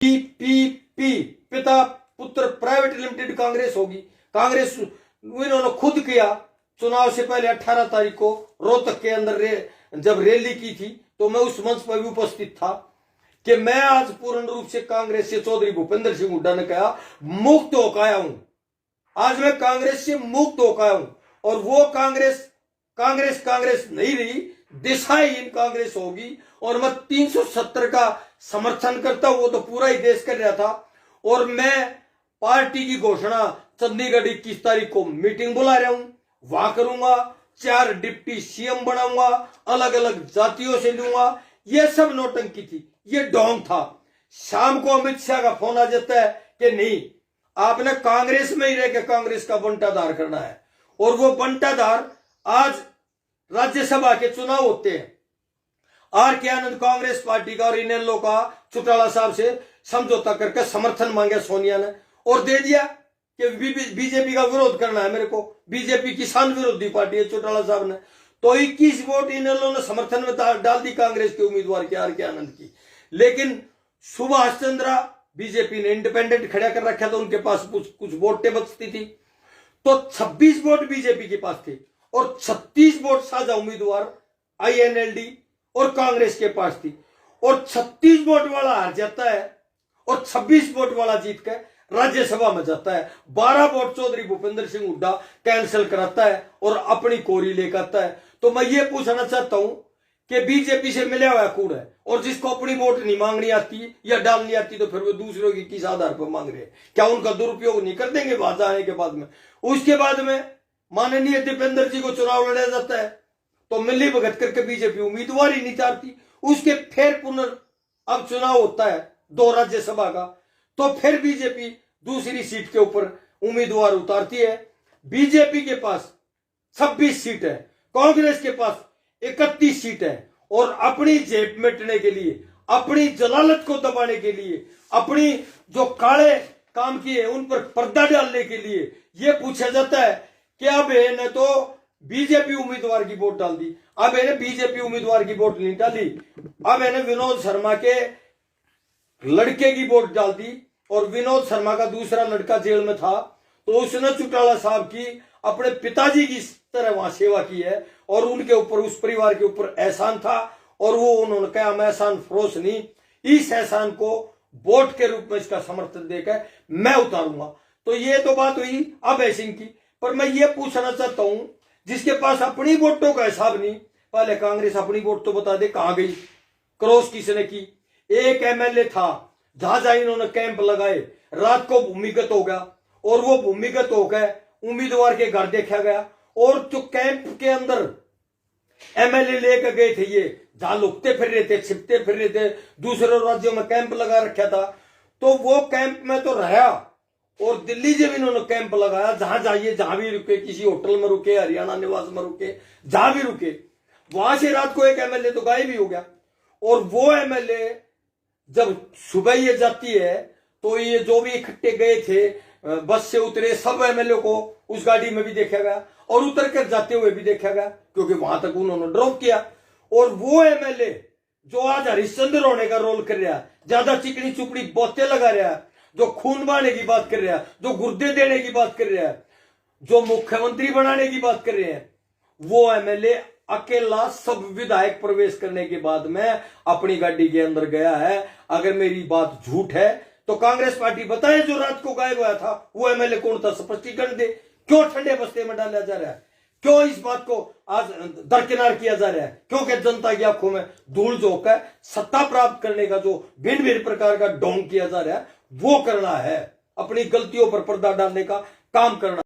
PPP पिता पुत्र private limited Congress होगी। कांग्रेस इन्होंने खुद किया। चुनाव से पहले 18 तारीख को रोहतक के अंदर जब रैली की थी तो मैं उस मंच पर भी उपस्थित था कि मैं आज पूर्ण रूप से कांग्रेस से चौधरी भूपेंद्र सिंह हुड्डा ने कहा मुक्त होकर आया हूं। आज मैं कांग्रेस से मुक्त होकर आया हूं और वो कांग्रेस नहीं रही, दिशाहीन कांग्रेस होगी। और मैं 370 का समर्थन करता हूं, वो तो पूरा ही देश कर रहा था। और मैं पार्टी की घोषणा चंडीगढ़ 21 तारीख को मीटिंग बुला रहा हूं, वहां करूंगा। 4 डिप्टी सीएम बनाऊंगा, अलग अलग जातियों से लूंगा। ये सब नौटंकी थी, ये ढोंग था। शाम को अमित शाह का फोन आ जाता है कि नहीं, आपने कांग्रेस में ही रह के कांग्रेस का बंटाधार करना है। और वो बंटाधार आज राज्यसभा के चुनाव होते हैं। आर के आनंद कांग्रेस पार्टी का और इनेलो का चौटाला साहब से समझौता करके समर्थन मांगा सोनिया ने और दे दिया कि बीजेपी का विरोध करना है मेरे को। बीजेपी किसान विरोधी पार्टी है चौटाला साहब ने, तो 21 वोट इनेलो ने समर्थन में डाल दी कांग्रेस के उम्मीदवार के आर के आनंद की। लेकिन सुभाष चंद्रा बीजेपी ने इंडिपेंडेंट खड़ा कर रखा था, उनके पास कुछ वोटें बचती थी, तो 26 वोट बीजेपी के पास थे और 36 वोट साझा उम्मीदवार आईएनएलडी और कांग्रेस के पास थी। और 36 वोट वाला हार जाता है और 26 वोट वाला जीत कर राज्यसभा में जाता है। 12 वोट चौधरी भूपेंद्र सिंह हुड्डा कैंसिल कराता है और अपनी कोरी लेकर आता है। तो मैं ये पूछना चाहता हूं कि बीजेपी से मिला हुआ कूड़ है और जिसको अपनी वोट नहीं मांगनी आती या डालनी आती तो फिर वो दूसरों की किस आधार पर मांग रहे हैं? क्या उनका दुरुपयोग नहीं कर देंगे वहां जाने के बाद में? उसके बाद में माननीय दीपेंद्र जी को चुनाव लड़ा जाता है तो मिली भगत करके बीजेपी उम्मीदवार ही नहीं चाहती। उसके फिर अब चुनाव होता है 2 राज्यसभा का, तो फिर बीजेपी दूसरी सीट के ऊपर उम्मीदवार उतारती है। बीजेपी के पास 26 सीट है, कांग्रेस के पास 31 सीट है। और अपनी जेब मिटने के लिए, अपनी जलालत को दबाने के लिए, अपनी जो काले काम किए उन पर पर्दा डालने के लिए यह पूछा जाता है कि अब इन्हें तो बीजेपी उम्मीदवार की वोट डाल दी, अब इन्हें बीजेपी उम्मीदवार की वोट नहीं डाली, अब इन्हें विनोद शर्मा के लड़के की वोट डाल दी। और विनोद शर्मा का दूसरा लड़का जेल में था तो उसने चौटाला साहब की अपने पिताजी की तरह वहां सेवा की है और उनके ऊपर, उस परिवार के ऊपर एहसान था और वो उन्होंने कहा मैं एहसान फरोश नहीं, इस एहसान को वोट के रूप में इसका समर्थन देकर मैं उतारूंगा। तो ये तो बात हुई अभय सिंह की। पर मैं ये पूछना चाहता हूं जिसके पास अपनी वोटों का हिसाब नहीं, पहले कांग्रेस अपनी वोट तो बता दे कहां गई, क्रॉस किसने की? एक एमएलए था, जहां इन्होंने कैंप लगाए, रात को भूमिगत हो गया और वो भूमिगत हो गए, उम्मीदवार के घर देखा गया। और जो कैंप के अंदर एमएलए लेकर गए थे, ये जहां लुकते फिर रहे थे, छिपते फिर रहे थे, दूसरे राज्यों में कैंप लगा रखा था, तो वो कैंप में तो रहा। और दिल्ली से भी इन्होंने कैंप लगाया, जहां जाइए, जहां भी रुके, किसी होटल में रुके, हरियाणा निवास में रुके, जहां भी रुके, वहां से रात को एक एमएलए तो गायब ही हो गया। और वो एमएलए जब सुबह ये जाती है तो ये जो भी इकट्ठे गए थे, बस से उतरे, सब एमएलए को उस गाड़ी में भी देखा गया और उतर कर जाते हुए भी देखा गया, क्योंकि वहां तक उन्होंने ड्रॉप किया। और वो एमएलए जो आज हरिश्चंद्र होने का रोल कर रहा है, ज्यादा चिकनी चुपड़ी बोते लगा रहा है, जो खून बहाने की बात कर रहा है, जो गुर्दे देने की बात कर रहा है, जो मुख्यमंत्री बनाने की बात कर रहे हैं, वो एमएलए अकेला सब विधायक प्रवेश करने के बाद में अपनी गाड़ी के अंदर गया है। अगर मेरी बात झूठ है तो कांग्रेस पार्टी बताए जो रात को गायब हुआ था वो एमएलए कौन था, स्पष्टीकरण दे। क्यों ठंडे बस्ते में डाला जा रहा है? क्यों इस बात को आज दरकिनार किया जा रहा है? क्योंकि जनता की आंखों में धूल झोंक है, सत्ता प्राप्त करने का जो भिन्न भिन्न प्रकार का ढोंग किया जा रहा है वो करना है, अपनी गलतियों पर पर्दा डालने का काम करना।